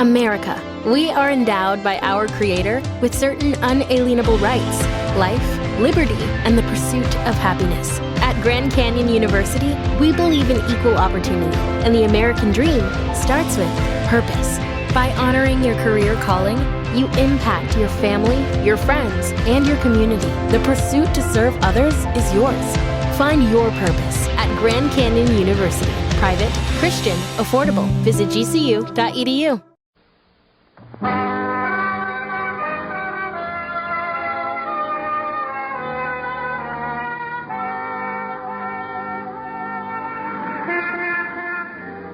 America. We are endowed by our Creator with certain unalienable rights: life, liberty, and the pursuit of happiness. At Grand Canyon University, we believe in equal opportunity, and the American dream starts with purpose. By honoring your career calling, you impact your family, your friends, and your community. The pursuit to serve others is yours. Find your purpose at Grand Canyon University. Private, Christian, affordable. Visit gcu.edu.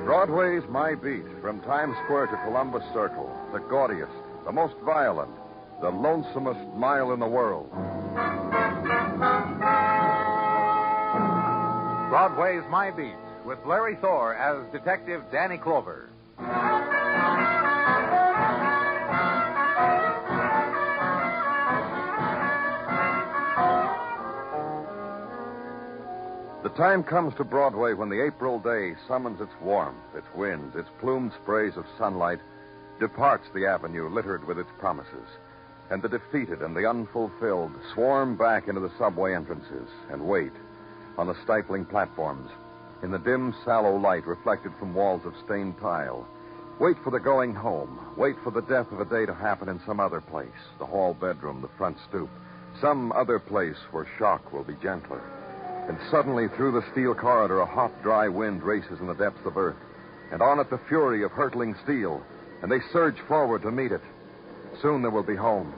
Broadway's My Beat, from Times Square to Columbus Circle, the gaudiest, the most violent, the lonesomest mile in the world. Broadway's My Beat, with Larry Thor as Detective Danny Clover. The time comes to Broadway when the April day summons its warmth, its winds, its plumed sprays of sunlight, departs the avenue littered with its promises, and the defeated and the unfulfilled swarm back into the subway entrances and wait on the stifling platforms, in the dim, sallow light reflected from walls of stained tile. Wait for the going home. Wait for the death of a day to happen in some other place, the hall bedroom, the front stoop, some other place where shock will be gentler. And suddenly, through the steel corridor, a hot, dry wind races in the depths of earth, and on it the fury of hurtling steel, and they surge forward to meet it. Soon they will be home.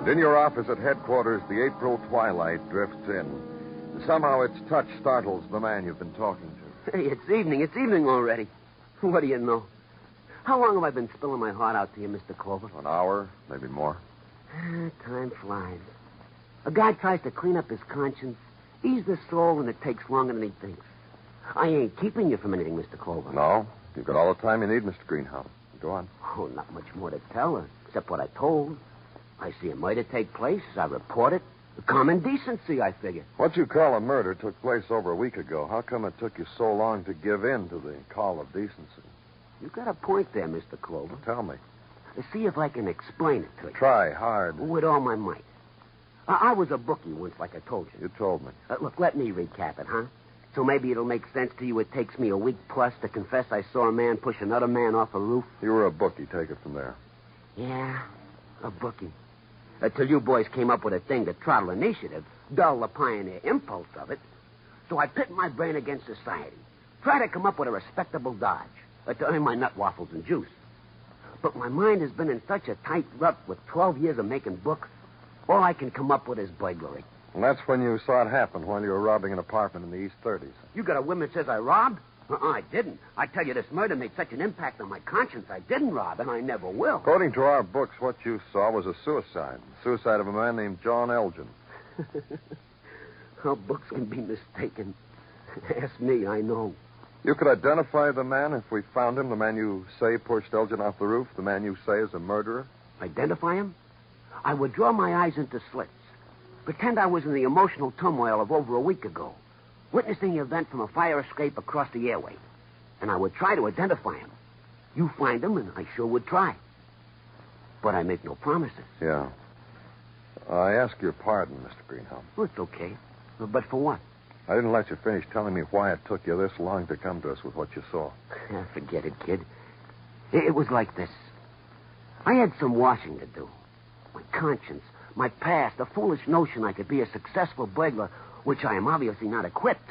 And in your office at headquarters, the April twilight drifts in. And somehow its touch startles the man you've been talking to. Hey, it's evening. It's evening already. What do you know? How long have I been spilling my heart out to you, Mr. Clover? An hour, maybe more. Time flies. A guy tries to clean up his conscience, ease the soul, and it takes longer than he thinks. I ain't keeping you from anything, Mr. Clover. No, you've got all the time you need, Mr. Greenhouse. Go on. Oh, not much more to tell her, except what I told. I see a murder take place. I report it. Common decency, I figure. What you call a murder took place over a week ago. How come it took you so long to give in to the call of decency? You got a point there, Mr. Clover. Tell me. See if I can explain it to you. Try hard. With all my might. I was a bookie once, like I told you. You told me. Look, let me recap it, huh? So maybe it'll make sense to you. It takes me a week plus to confess I saw a man push another man off a roof. You were a bookie. Take it from there. Yeah, a bookie. Till you boys came up with a thing to throttle initiative, dull the pioneer impulse of it. So I pit my brain against society. Try to come up with a respectable dodge. To earn my nut waffles and juice. But my mind has been in such a tight rut with 12 years of making books, all I can come up with is burglary. And that's when you saw it happen, while you were robbing an apartment in the East 30s. You got a woman that says I robbed? I didn't. I tell you, this murder made such an impact on my conscience, I didn't rob, and I never will. According to our books, what you saw was a suicide. Suicide of a man named John Elgin. How books can be mistaken. Ask me, I know. You could identify the man if we found him, the man you say pushed Elgin off the roof, the man you say is a murderer? Identify him? I would draw my eyes into slits. Pretend I was in the emotional turmoil of over a week ago, witnessing the event from a fire escape across the airway. And I would try to identify him. You find him, and I sure would try. But I make no promises. Yeah. I ask your pardon, Mr. Greenhouse. Well, it's okay. But for what? I didn't let you finish telling me why it took you this long to come to us with what you saw. Forget it, kid. It was like this. I had some washing to do. My conscience, my past, the foolish notion I could be a successful burglar, which I am obviously not equipped,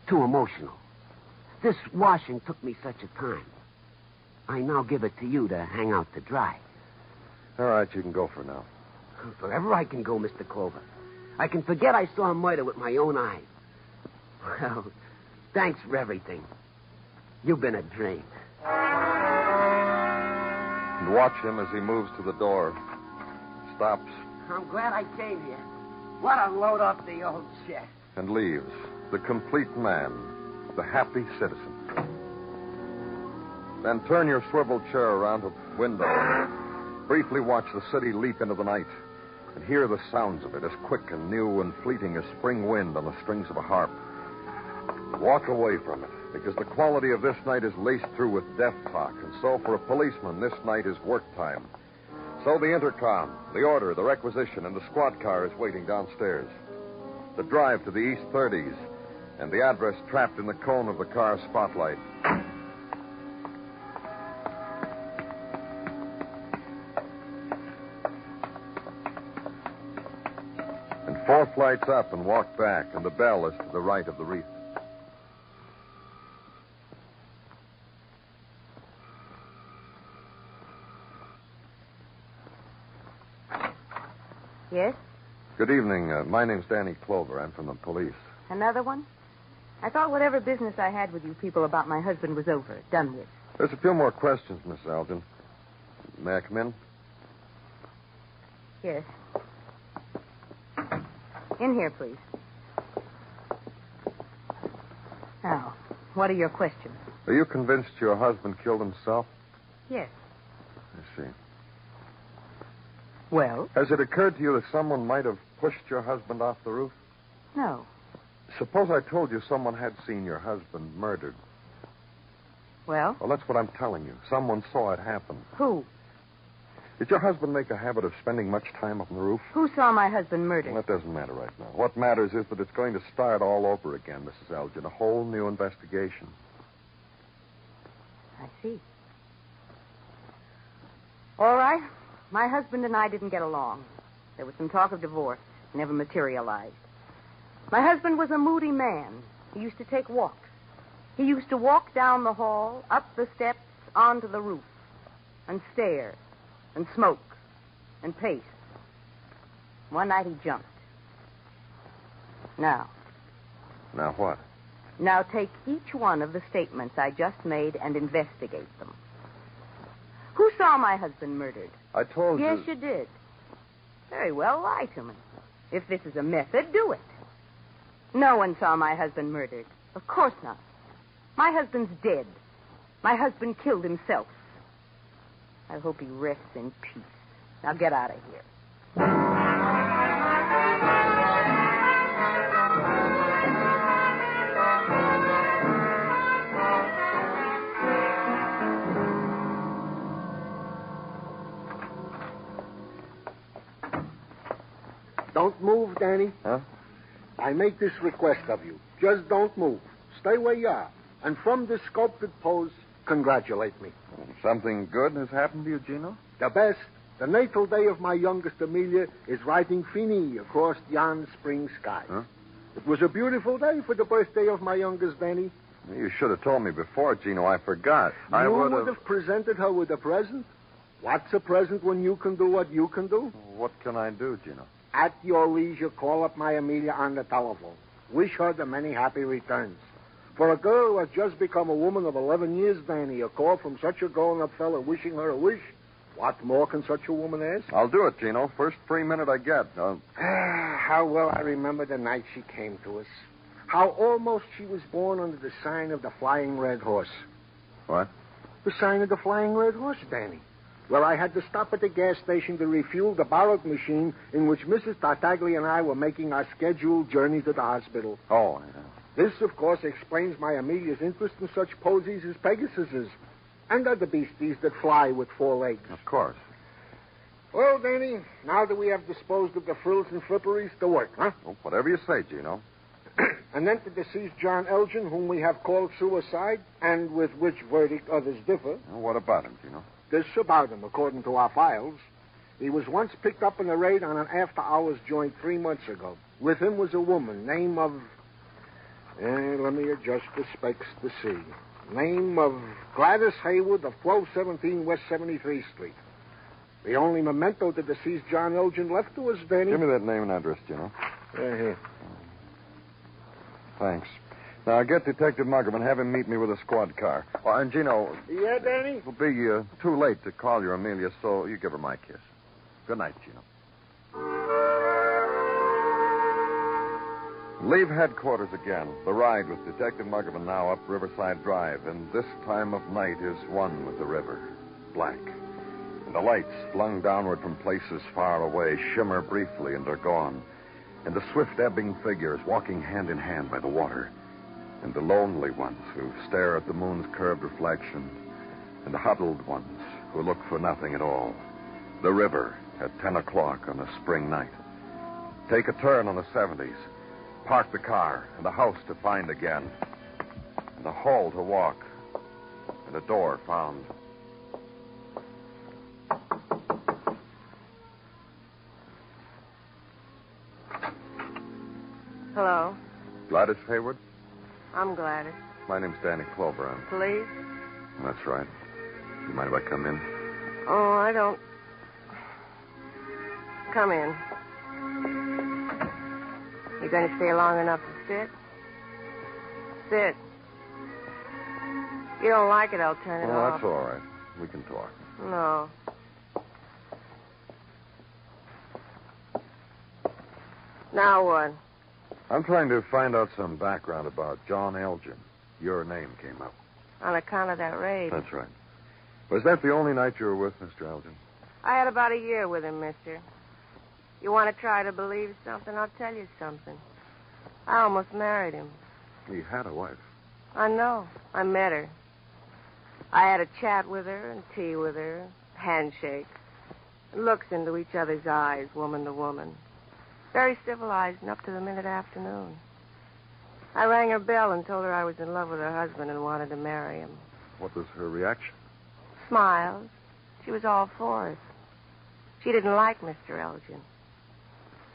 too emotional. This washing took me such a time. I now give it to you to hang out to dry. All right, you can go for now. Forever I can go, Mr. Clover. I can forget I saw murder with my own eyes. Well, thanks for everything. You've been a dream. And watch him as he moves to the door. Stops. I'm glad I came here. What a load off the old chest. And leaves. The complete man. The happy citizen. Then turn your swivel chair around to the window and briefly watch the city leap into the night. and hear the sounds of it as quick and new and fleeting as spring wind on the strings of a harp. Walk away from it, because the quality of this night is laced through with death talk, and so for a policeman, this night is work time. So the intercom, the order, the requisition, and the squad car is waiting downstairs. The drive to the East 30s, and the address trapped in the cone of the car's spotlight. And 4 flights up and walk back, and the bell is to the right of the wreath. Yes? Good evening. My name's Danny Clover. I'm from the police. Another one? I thought whatever business I had with you people about my husband was over, done with. There's a few more questions, Miss Elgin. May I come in? Yes. In here, please. Now, what are your questions? Are you convinced your husband killed himself? Yes. I see. Well? Has it occurred to you that someone might have pushed your husband off the roof? No. Suppose I told you someone had seen your husband murdered. Well? Well, that's what I'm telling you. Someone saw it happen. Who? Did your husband make a habit of spending much time up on the roof? Who saw my husband murdered? Well, that doesn't matter right now. What matters is that it's going to start all over again, Mrs. Elgin. A whole new investigation. I see. All right. My husband and I didn't get along. There was some talk of divorce. Never materialized. My husband was a moody man. He used to take walks. He used to walk down the hall, up the steps, onto the roof, and stare, and smoke, and pace. One night he jumped. Now what? Now take each one of the statements I just made and investigate them. Who saw my husband murdered? I told you... Yes, you did. Very well, lie to me. If this is a method, do it. No one saw my husband murdered. Of course not. My husband's dead. My husband killed himself. I hope he rests in peace. Now get out of here. Don't move, Danny. Huh? I make this request of you. Just don't move. Stay where you are. And from this sculpted pose, congratulate me. Something good has happened to you, Gino? The best. The natal day of my youngest Amelia is riding Fini across yon spring sky. Huh? It was a beautiful day for the birthday of my youngest Danny. You should have told me before, Gino. I forgot. I You would would have presented her with a present. What's a present when you can do what you can do? What can I do, Gino? At your leisure, call up my Amelia on the telephone. Wish her the many happy returns. For a girl who has just become a woman of 11 years, Danny, a call from such a grown-up fella wishing her a wish, what more can such a woman ask? I'll do it, Gino. First free minute I get. How well I remember the night she came to us. How almost she was born under the sign of the Flying Red Horse. What? The sign of the Flying Red Horse, Danny. Well, I had to stop at the gas station to refuel the borrowed machine in which Mrs. Tartaglia and I were making our scheduled journey to the hospital. Oh, yeah. This, of course, explains my Amelia's interest in such posies as Pegasuses and other beasties that fly with 4 legs. Of course. Well, Danny, now that we have disposed of the frills and fripperies, to work, huh? Well, whatever you say, Gino. And then to deceased John Elgin, whom we have called suicide, and with which verdict others differ. Well, what about him, Gino? This about him, according to our files. He was once picked up in a raid on an after-hours joint 3 months ago. With him was a woman, name of... let me adjust the specs to see. Name of Gladys Haywood of 1217 West 73rd Street. The only memento the deceased John Elgin left to us, Danny... Give me that name and address, Gino. Here. Thanks. Now, get Detective Muggerman and have him meet me with a squad car. Oh, and, Gino... Yeah, Danny? It'll be too late to call your Amelia, so you give her my kiss. Good night, Gino. Leave headquarters again. The ride with Detective Muggerman now up Riverside Drive, and this time of night is one with the river. Black. And the lights, flung downward from places far away, shimmer briefly and are gone. And the swift ebbing figures walking hand in hand by the water. And the lonely ones who stare at the moon's curved reflection. And the huddled ones who look for nothing at all. The river at 10 o'clock on a spring night. Take a turn on the 70s. Park the car and a house to find again. And a hall to walk. And a door found. Hello. Gladys Hayward? I'm Gladys. My name's Danny Cloburn. Police? That's right. You mind if I come in? Oh, I don't. Come in. You going to stay long enough to sit? Sit. You don't like it, I'll turn it off. That's all right. We can talk. No. Now what? I'm trying to find out some background about John Elgin. Your name came up. On account of that raid. That's right. Was that the only night you were with Mr. Elgin? I had about a year with him, mister. You want to try to believe something? I'll tell you something. I almost married him. He had a wife. I know. I met her. I had a chat with her and tea with her, handshake, looks into each other's eyes, woman to woman. Very civilized and up to the minute afternoon. I rang her bell and told her I was in love with her husband and wanted to marry him. What was her reaction? Smiles. She was all for it. She didn't like Mr. Elgin.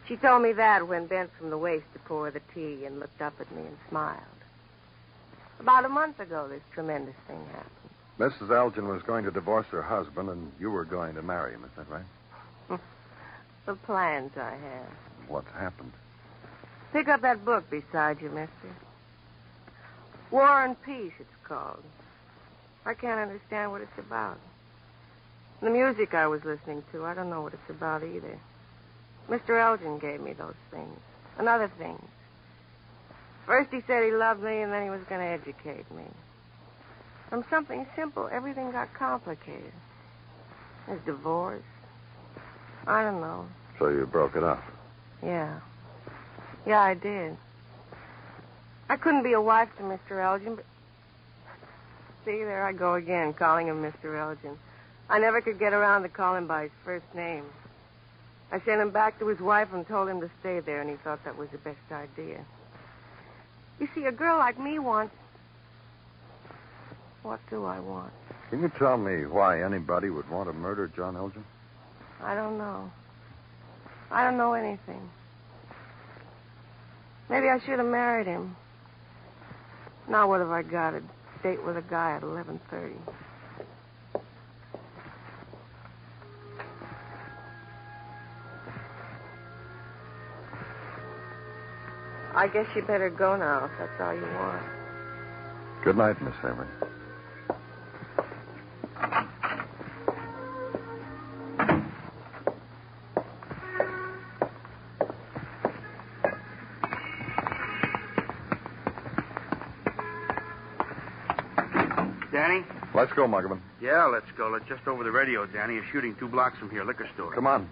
She told me that when bent from the waist to pour the tea and looked up at me and smiled. About a month ago, this tremendous thing happened. Mrs. Elgin was going to divorce her husband, and you were going to marry him. Is that right? The plans I had. What's happened? Pick up that book beside you, mister. War and Peace, it's called. I can't understand what it's about. The music I was listening to, I don't know what it's about either. Mr. Elgin gave me those things. And other things. First he said he loved me, and then he was going to educate me. From something simple, everything got complicated. There's divorce. I don't know. So you broke it up? Yeah. Yeah, I did. I couldn't be a wife to Mr. Elgin, but... See, there I go again, calling him Mr. Elgin. I never could get around to call him by his first name. I sent him back to his wife and told him to stay there, and he thought that was the best idea. You see, a girl like me wants... What do I want? Can you tell me why anybody would want to murder John Elgin? I don't know. I don't know anything. Maybe I should have married him. Now what have I got? A date with a guy at 11:30. I guess you better go now if that's all you want. Good night, Miss Hayward. Danny? Let's go, Muggavan. Yeah, let's go. Let's just over the radio, Danny. You're shooting 2 blocks from here, liquor store. Come on.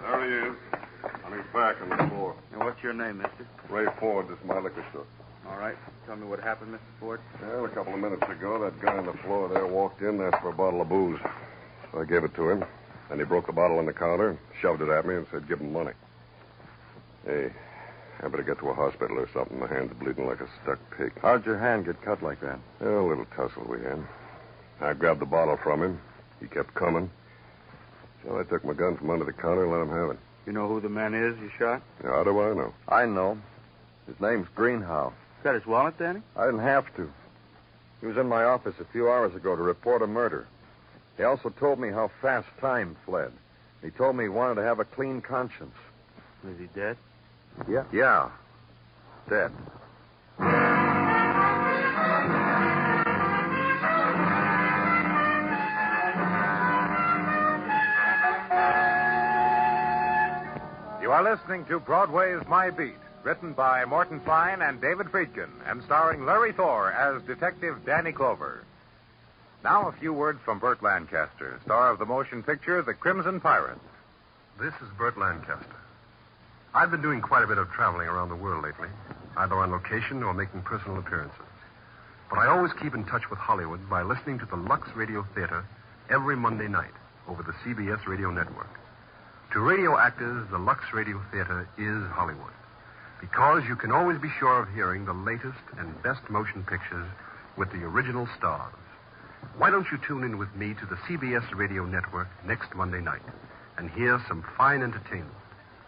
There he is. On his back on the floor. And what's your name, mister? Ray Ford, this is my liquor store. All right. Tell me what happened, Mr. Ford. Well, a couple of minutes ago, that guy on the floor there walked in and asked for a bottle of booze. So I gave it to him. Then he broke the bottle on the counter, shoved it at me, and said, give him money. Hey, I better get to a hospital or something. My hand's bleeding like a stuck pig. How'd your hand get cut like that? A little tussle we had. I grabbed the bottle from him. He kept coming. So I took my gun from under the counter and let him have it. You know who the man is you shot? How do I know? I know. His name's Greenhow. Got his wallet, Danny? I didn't have to. He was in my office a few hours ago to report a murder. He also told me how fast time fled. He told me he wanted to have a clean conscience. Is he dead? Yeah. dead. You are listening to Broadway Is My Beat, written by Morton Fine and David Friedkin, and starring Larry Thor as Detective Danny Clover. Now a few words from Burt Lancaster, star of the motion picture The Crimson Pirate. This is Burt Lancaster. I've been doing quite a bit of traveling around the world lately, either on location or making personal appearances. But I always keep in touch with Hollywood by listening to the Lux Radio Theater every Monday night over the CBS radio network. To radio actors, the Lux Radio Theater is Hollywood, because you can always be sure of hearing the latest and best motion pictures with the original stars. Why don't you tune in with me to the CBS radio network next Monday night and hear some fine entertainment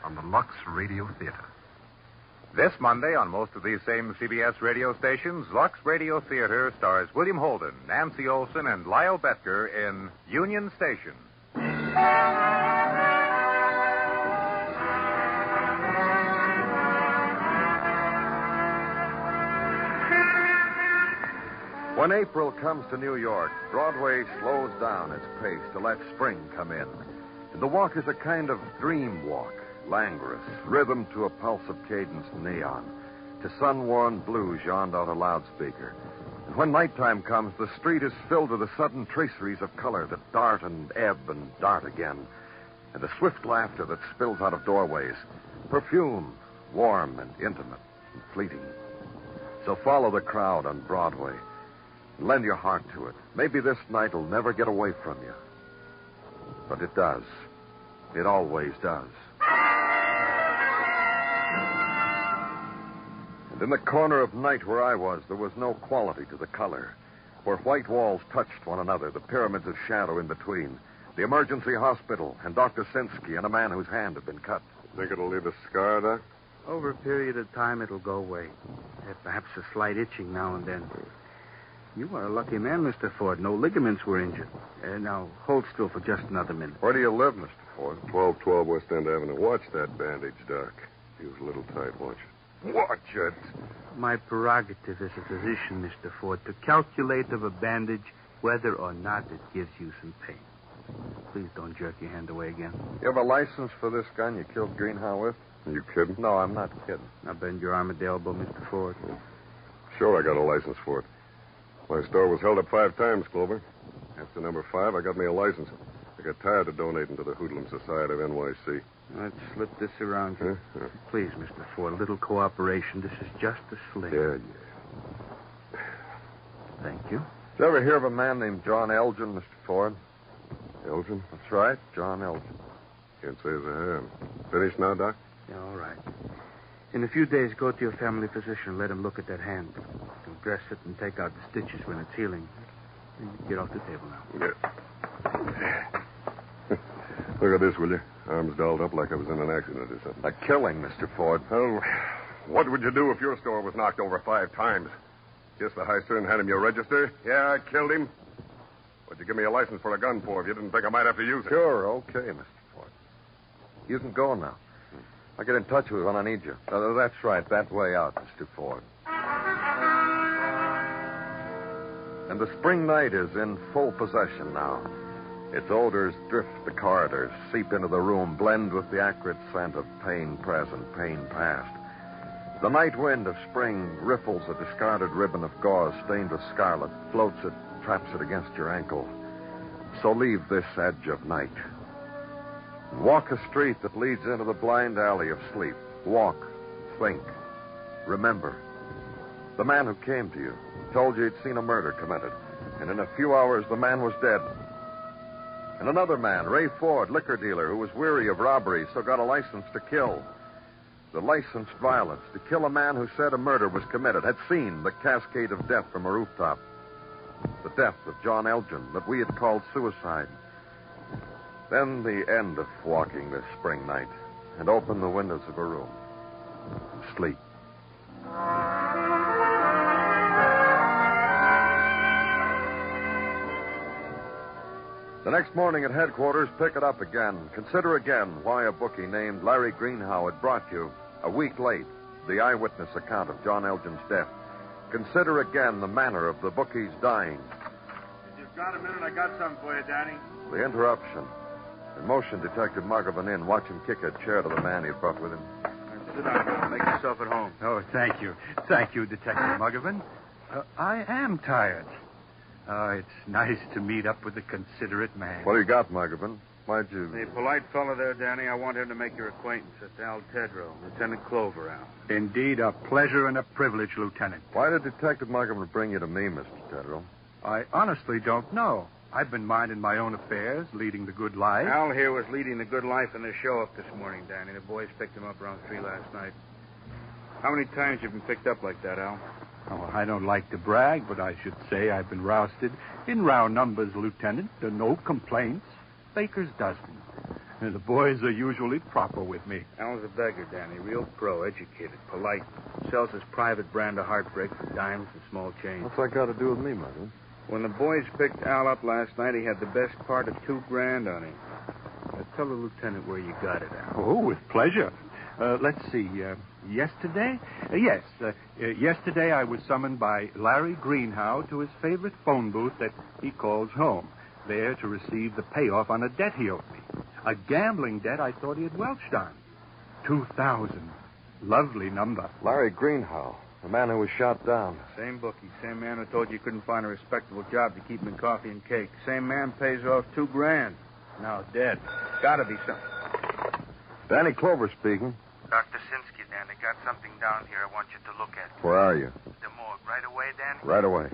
on the Lux Radio Theater? This Monday, on most of these same CBS radio stations, Lux Radio Theater stars William Holden, Nancy Olson, and Lyle Betker in Union Station. When April comes to New York, Broadway slows down its pace to let spring come in. And the walk is a kind of dream walk, languorous, rhythm to a pulse of cadence neon, to sun-worn blues yawned out a loudspeaker. And when nighttime comes, the street is filled with the sudden traceries of color that dart and ebb and dart again, and the swift laughter that spills out of doorways, perfume, warm and intimate and fleeting. So follow the crowd on Broadway. Lend your heart to it. Maybe this night will never get away from you. But it does. It always does. And in the corner of night where I was, there was no quality to the color. Where white walls touched one another, the pyramids of shadow in between, the emergency hospital, and Dr. Sinsky and a man whose hand had been cut. Think it'll leave a scar, Doc? Over a period of time, it'll go away. Perhaps a slight itching now and then. You are a lucky man, Mr. Ford. No ligaments were injured. Now, hold still for just another minute. Where do you live, Mr. Ford? 1212 West End Avenue. Watch that bandage, Doc. He was a little tight. Watch it. Watch it. My prerogative as a physician, Mr. Ford, to calculate of a bandage whether or not it gives you some pain. Please don't jerk your hand away again. You have a license for this gun you killed Greenhow with? Are you kidding? No, I'm not kidding. Now bend your arm at the elbow, Mr. Ford. Sure, I got a license for it. My store was held up 5 times, Clover. After number 5, I got me a license. I got tired of donating to the Hoodlum Society of NYC. Let's slip this around you. Huh? Please, Mr. Ford, a little cooperation. This is just a sling. Yeah. Thank you. Did you ever hear of a man named John Elgin, Mr. Ford? Elgin? That's right, John Elgin. Can't say as I have. Finished now, Doc? Yeah, all right. In a few days, go to your family physician and let him look at that hand. He'll dress it and take out the stitches when it's healing. Get off the table now. Yeah. Look at this, will you? Arms dolled up like I was in an accident or something. A killing, Mr. Ford. Well, what would you do if your store was knocked over 5 times? Guess the high son had him your register? Yeah, I killed him. What'd you give me a license for a gun for if you didn't think I might have to use it? Sure, okay, Mr. Ford. You can go now. I'll get in touch with you when I need you. That's right, that way out, Mr. Ford. And the spring night is in full possession now. Its odors drift the corridors, seep into the room, blend with the acrid scent of pain present, pain past. The night wind of spring riffles a discarded ribbon of gauze stained with scarlet, floats it, traps it against your ankle. So leave this edge of night. Walk a street that leads into the blind alley of sleep. Walk, think, remember. The man who came to you told you he'd seen a murder committed, and in a few hours the man was dead. And another man, Ray Ford, liquor dealer, who was weary of robbery, so got a license to kill. The licensed violence to kill a man who said a murder was committed, had seen the cascade of death from a rooftop. The death of John Elgin that we had called suicide. Then the end of walking this spring night, and open the windows of a room and sleep. The next morning at headquarters, pick it up again. Consider again why a bookie named Larry Greenhow had brought you, a week late, the eyewitness account of John Elgin's death. Consider again the manner of the bookie's dying. If you've got a minute, I got something for you, Danny. The interruption. And motion Detective Margovan in. Watch him kick a chair to the man he brought with him. Sit down. Make yourself at home. Oh, thank you. Thank you, Detective Muggavan. I am tired. It's nice to meet up with a considerate man. What do you got, Margovan? Why'd you... The polite fellow there, Danny, I want him to make your acquaintance. It's Al Tedrow, Lieutenant Clover, Al. Indeed, a pleasure and a privilege, Lieutenant. Why did Detective Margovan bring you to me, Mr. Tedrow? I honestly don't know. I've been minding my own affairs, leading the good life. Al here was leading the good life in the show up this morning, Danny. The boys picked him up around 3 last night. How many times have you been picked up like that, Al? Oh, I don't like to brag, but I should say I've been rousted in round numbers, Lieutenant. No complaints. Baker's dozen. And the boys are usually proper with me. Al's a beggar, Danny. Real pro, educated, polite. Sells his private brand of heartbreak for dimes and small change. What's that got to do with me, Margovan? When the boys picked Al up last night, he had the best part of $2,000 on him. Tell the lieutenant where you got it, Al. Oh, with pleasure. Let's see. Yesterday? Yes. Yesterday I was summoned by Larry Greenhow to his favorite phone booth that he calls home, there to receive the payoff on a debt he owed me. A gambling debt I thought he had welched on. $2,000. Lovely number. Larry Greenhow, the man who was shot down. Same bookie, same man who told you couldn't find a respectable job to keep him in coffee and cake. Same man pays off $2,000. Now dead. Gotta be something. Danny Clover speaking. Dr. Sinsky, Dan, I got something down here I want you to look at. Where are you? The morgue. Right away, Dan? Right away.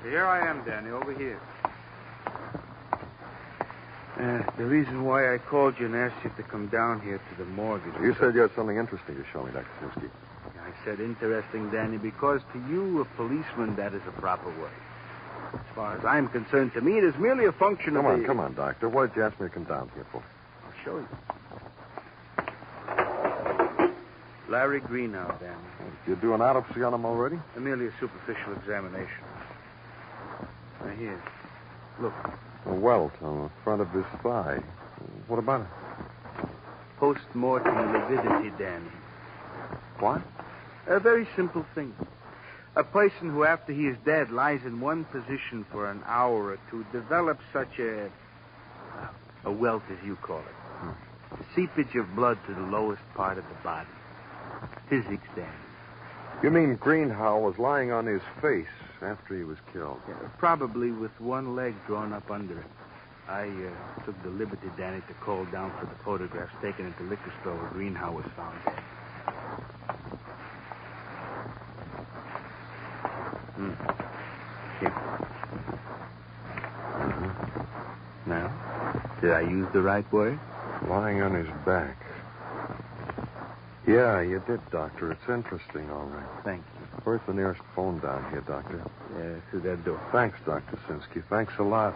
Here I am, Danny, over here. The reason why I called you and asked you to come down here to the morgue is... You said you had something interesting to show me, Dr. Sinsky. I said interesting, Danny, because to you, a policeman, that is a proper way. As far as I'm concerned, to me, it is merely a function Come of on, Doctor. What did you ask me to come down here for? I'll show you. Larry Greenhow, Danny. Did you do an autopsy on him already? Merely a superficial examination. Right here. Look. A welt on the front of his thigh. What about it? Post-mortem lividity, Danny. What? A very simple thing. A person who, after he is dead, lies in one position for an hour or two develops such a welt, as you call it. A seepage of blood to the lowest part of the body. Physics, Danny. You mean Greenhow was lying on his face after he was killed? Yeah, probably with one leg drawn up under him. I took the liberty, Danny, to call down for the photographs taken at the liquor store where Greenhow was found dead. Here. Now, did I use the right word? Lying on his back. Yeah, you did, Doctor. It's interesting, all right. Thank you. Where's the nearest phone down here, Doctor? Yeah, through that door. Thanks, Dr. Sinsky. Thanks a lot.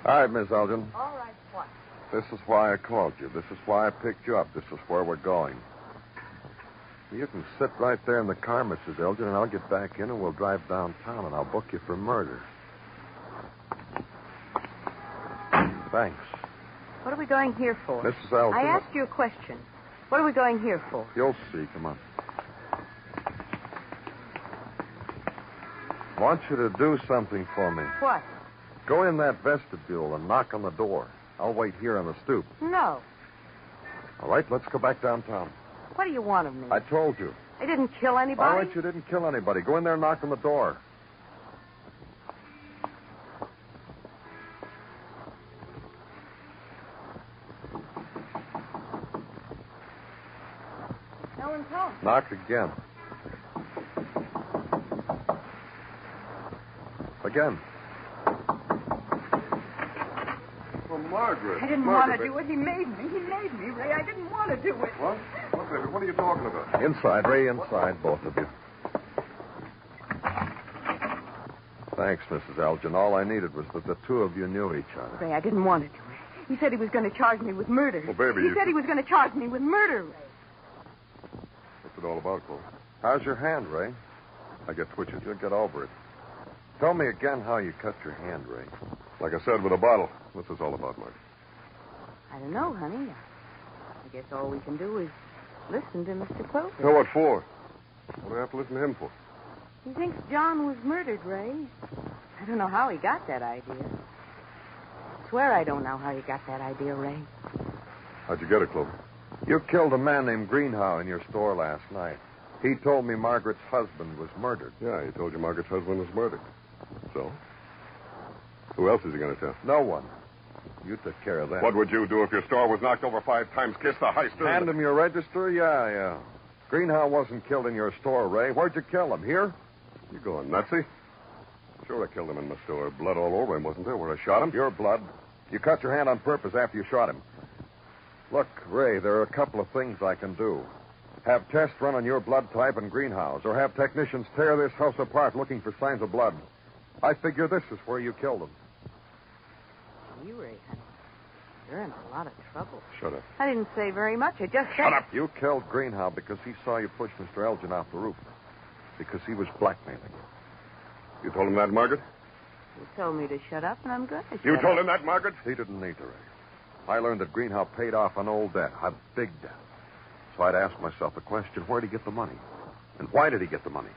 All right, Miss Elgin. All right, what? This is why I called you. This is why I picked you up. This is where we're going. You can sit right there in the car, Mrs. Elgin, and I'll get back in and we'll drive downtown and I'll book you for murder. Thanks. What are we going here for? Mrs. Elgin. I asked you a question. What are we going here for? You'll see. Come on. I want you to do something for me. What? Go in that vestibule and knock on the door. I'll wait here on the stoop. No. All right, let's go back downtown. What do you want of me? I told you. I didn't kill anybody. All right, you didn't kill anybody. Go in there and knock on the door. No one's home. Knock again. Again. for Margaret. I didn't want to do it. He made me. He made me, Ray. I didn't want to do it. What? What, baby? What are you talking about? Inside, Ray, inside, both of you. Thanks, Mrs. Elgin. All I needed was that the two of you knew each other. Ray, I didn't want to do it. He said he was going to charge me with murder. Well, baby, He said he was going to charge me with murder, Ray. What's it all about, Cole? How's your hand, Ray? I get twitches. You'll get over it. Tell me again how you cut your hand, Ray. Like I said, with a bottle. What's this all about, Margaret? I don't know, honey. I guess all we can do is listen to Mr. Clover. So what for? What do I have to listen to him for? He thinks John was murdered, Ray. I don't know how he got that idea. I swear I don't know how he got that idea, Ray. How'd you get it, Clover? You killed a man named Greenhow in your store last night. He told me Margaret's husband was murdered. Yeah, he told you Margaret's husband was murdered. So? Who else is he going to tell? No one. You took care of that. What would you do if your store was knocked over 5 times, kissed the heister? Hand him your register? Yeah. Greenhow wasn't killed in your store, Ray. Where'd you kill him? Here? You going nutsy? Sure, I killed him in my store. Blood all over him, wasn't there, where I shot him? Your blood. You cut your hand on purpose after you shot him. Look, Ray, there are a couple of things I can do. Have tests run on your blood type and Greenhow's, or have technicians tear this house apart looking for signs of blood. I figure this is where you killed him. You, Ray, honey. You're in a lot of trouble. Shut up. I didn't say very much. I just said... Shut up. You killed Greenhow because he saw you push Mr. Elgin off the roof. Because he was blackmailing you. You told him that, Margaret? You told me to shut up, and I'm going to shut You told up. him that, Margaret? He didn't need to, Ray. I learned that Greenhow paid off an old debt, a big debt. So I'd ask myself the question, where did he get the money? And why did he get the money?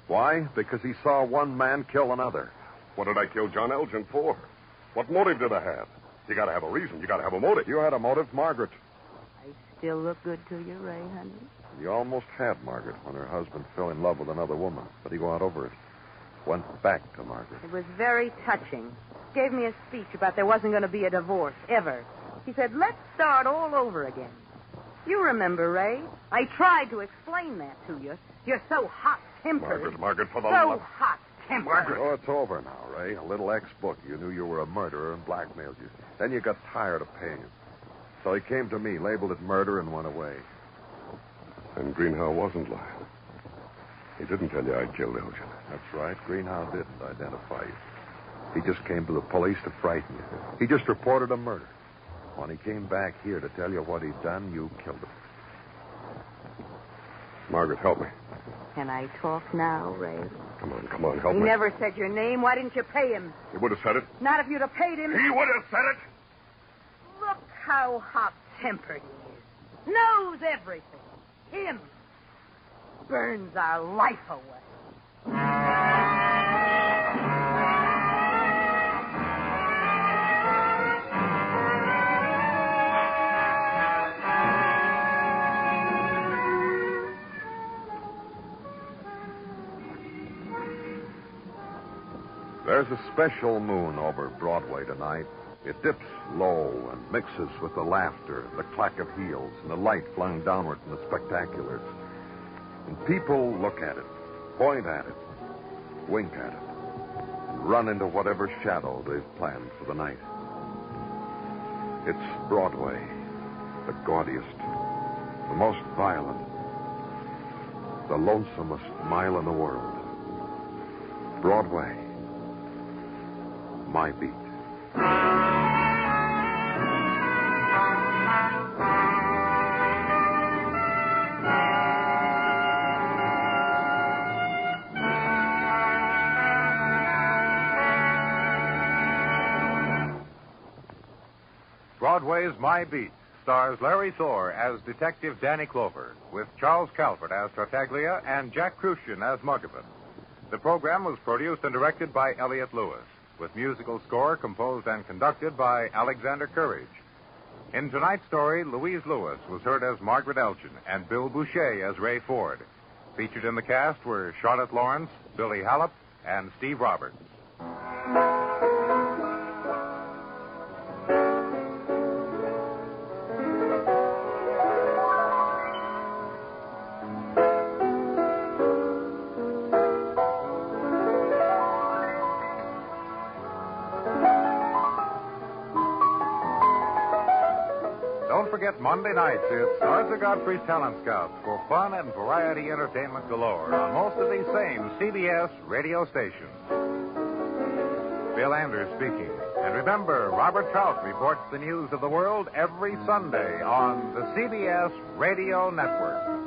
Why? Because he saw one man kill another. What did I kill John Elgin for? What motive did I have? You got to have a reason. You got to have a motive. You had a motive, Margaret. I still look good to you, Ray, honey. You almost had Margaret when her husband fell in love with another woman, but he got over it. Went back to Margaret. It was very touching. Gave me a speech about there wasn't going to be a divorce, ever. He said, let's start all over again. You remember, Ray? I tried to explain that to you. You're so hot-tempered. Margaret, for the So love... hot-tempered. Margaret. Oh, it's over now, Ray. A little ex-book. You knew you were a murderer and blackmailed you. Then you got tired of paying him. So he came to me, labeled it murder, and went away. And Greenhow wasn't lying. He didn't tell you I killed Elgin. That's right. Greenhow didn't identify you. He just came to the police to frighten you. He just reported a murder. When he came back here to tell you what he'd done, you killed him. Margaret, help me. Can I talk now, Ray? Come on, help He me. never said your name. Why didn't you pay him? He would have said it. Not if you'd have paid him. He would have said it. Look how hot-tempered he is. Knows everything. Him. Burns our life away. There's a special moon over Broadway tonight. It dips low and mixes with the laughter, the clack of heels, and the light flung downward from the spectaculars. And people look at it, point at it, wink at it, and run into whatever shadow they've planned for the night. It's Broadway, the gaudiest, the most violent, the lonesomest mile in the world. Broadway, my beat. Broadway's My Beat stars Larry Thor as Detective Danny Clover, with Charles Calvert as Tartaglia and Jack Crucian as Muggavan. The program was produced and directed by Elliott Lewis, with musical score composed and conducted by Alexander Courage. In tonight's story, Louise Lewis was heard as Margaret Elgin and Bill Boucher as Ray Ford. Featured in the cast were Charlotte Lawrence, Billy Hallop, and Steve Roberts. forget Monday nights, it's Arthur Godfrey's Talent Scouts for fun and variety entertainment galore on most of these same CBS radio stations. Bill Anders speaking. And remember, Robert Trout reports the news of the world every Sunday on the CBS Radio Network.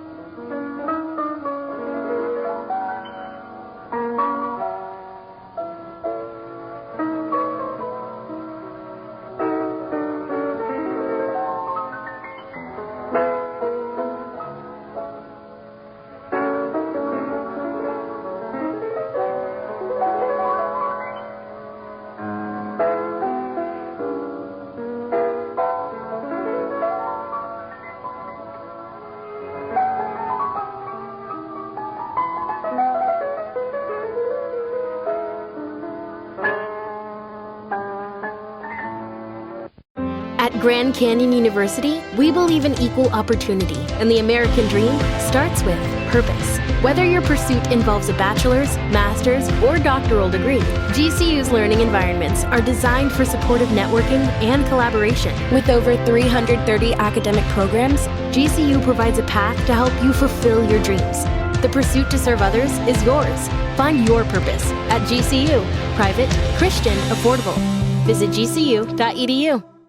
At Grand Canyon University, we believe in equal opportunity, and the American dream starts with purpose. Whether your pursuit involves a bachelor's, master's, or doctoral degree, GCU's learning environments are designed for supportive networking and collaboration. With over 330 academic programs, GCU provides a path to help you fulfill your dreams. The pursuit to serve others is yours. Find your purpose at GCU. Private, Christian, affordable. Visit gcu.edu.